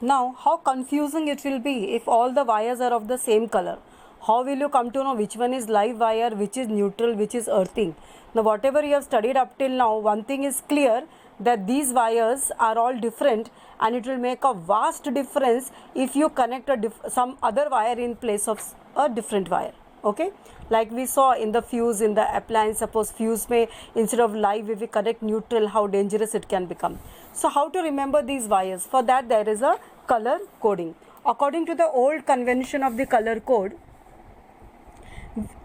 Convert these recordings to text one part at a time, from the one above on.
Now, how confusing it will be if all the wires are of the same color. How will you come to know which one is live wire, which is neutral, which is earthing? Now, whatever you have studied up till now, one thing is clear, that these wires are all different, and it will make a vast difference if you connect some other wire in place of a different wire. Okay, like we saw in the fuse in the appliance, suppose fuse may, instead of live, if we connect neutral, how dangerous it can become. So how to remember these wires? For that there is a color coding. According to the old convention of the color code,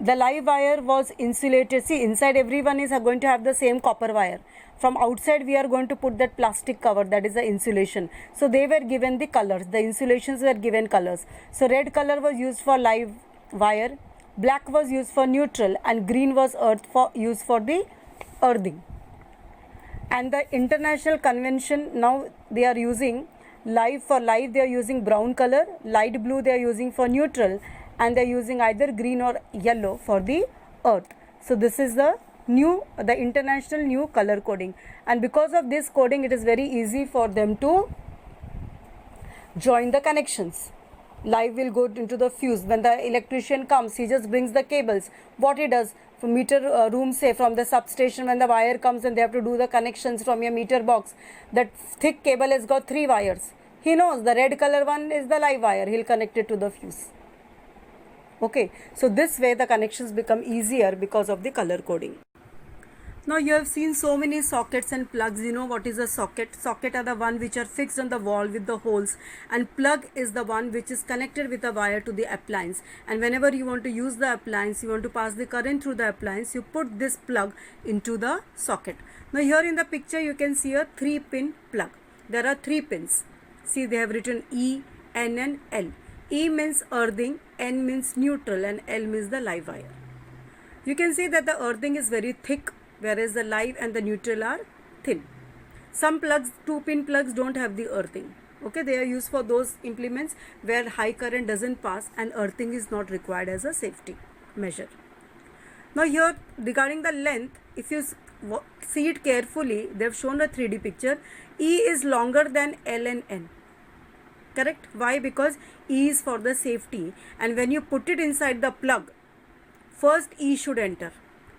the live wire was insulated. See, inside everyone is going to have the same copper wire. From outside we are going to put that plastic cover, that is the insulation. So they were given the colors, the insulations were given colors. So red color was used for live wire, black was used for neutral, and green was used for the earthing. And the international convention, now they are using live, for live they are using brown color, light blue they are using for neutral, and they are using either green or yellow for the earth. So this is the international new color coding, and because of this coding it is very easy for them to join the connections. Live will go into the fuse. When the electrician comes, he just brings the cables. What he does, from meter room, say from the substation, when the wire comes and they have to do the connections from your meter box, that thick cable has got 3 wires. He knows the red color one is the live wire, he'll connect it to the fuse. Okay, so this way the connections become easier because of the color coding. Now you have seen so many sockets and plugs. You know what is a socket? Socket are the one which are fixed on the wall with the holes, and plug is the one which is connected with a wire to the appliance. And whenever you want to use the appliance, you want to pass the current through the appliance, you put this plug into the socket. Now here in the picture you can see a 3-pin plug. There are 3 pins. See, they have written E, N and L. E means earthing, N means neutral, and L means the live wire. You can see that the earthing is very thick, whereas the live and the neutral are thin. Some plugs, 2-pin plugs, don't have the earthing. Okay, they are used for those implements where high current doesn't pass and earthing is not required as a safety measure. Now here, regarding the length, if you see it carefully, they have shown a 3D picture. E is longer than L and N. Correct? Why? Because E is for the safety, and when you put it inside the plug, first E should enter,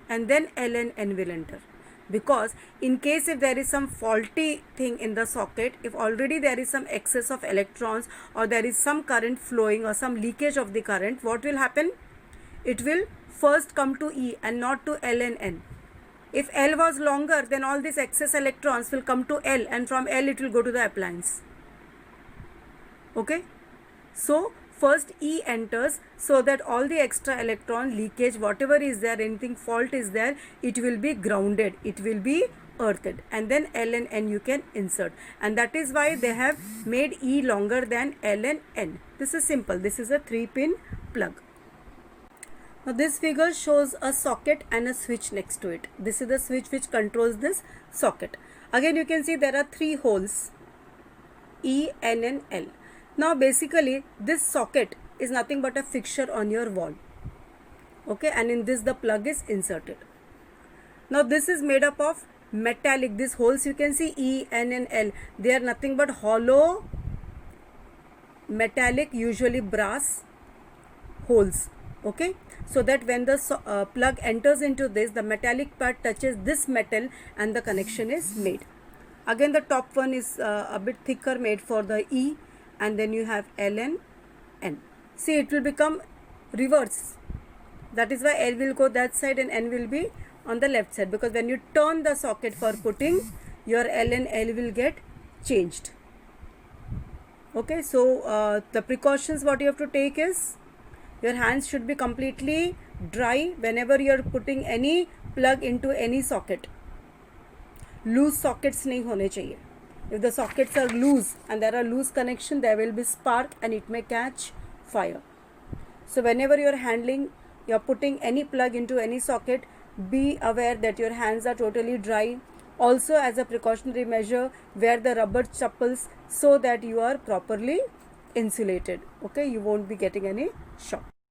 and then L and N will enter. Because in case if there is some faulty thing in the socket, if already there is some excess of electrons or there is some current flowing or some leakage of the current, what will happen? It will first come to E and not to L and N. If L was longer, then all these excess electrons will come to L, and from L it will go to the appliance. Okay? So first E enters, so that all the extra electron leakage, whatever is there, anything fault is there, it will be grounded, it will be earthed, and then L and N you can insert, and that is why they have made E longer than L and N. This is simple. This is a 3-pin plug. Now this figure shows a socket and a switch next to it. This is the switch which controls this socket. Again you can see there are 3 holes, E, N and L. Now basically this socket is nothing but a fixture on your wall. Okay, and in this the plug is inserted. Now this is made up of metallic. These holes you can see, E, N and L, they are nothing but hollow metallic, usually brass holes. Okay, so that when the plug enters into this, the metallic part touches this metal and the connection is made. Again the top one is a bit thicker, made for the E, and then you have L and N. See, it will become reverse. That is why L will go that side and N will be on the left side, because when you turn the socket for putting, your L and L will get changed. Okay, so the precautions what you have to take is, your hands should be completely dry whenever you are putting any plug into any socket. Loose sockets nahi hone chahiye. If the sockets are loose and there are loose connection, there will be spark and it may catch fire. So whenever you are handling, you are putting any plug into any socket, be aware that your hands are totally dry. Also, as a precautionary measure, wear the rubber chappals so that you are properly insulated. Okay, you won't be getting any shock.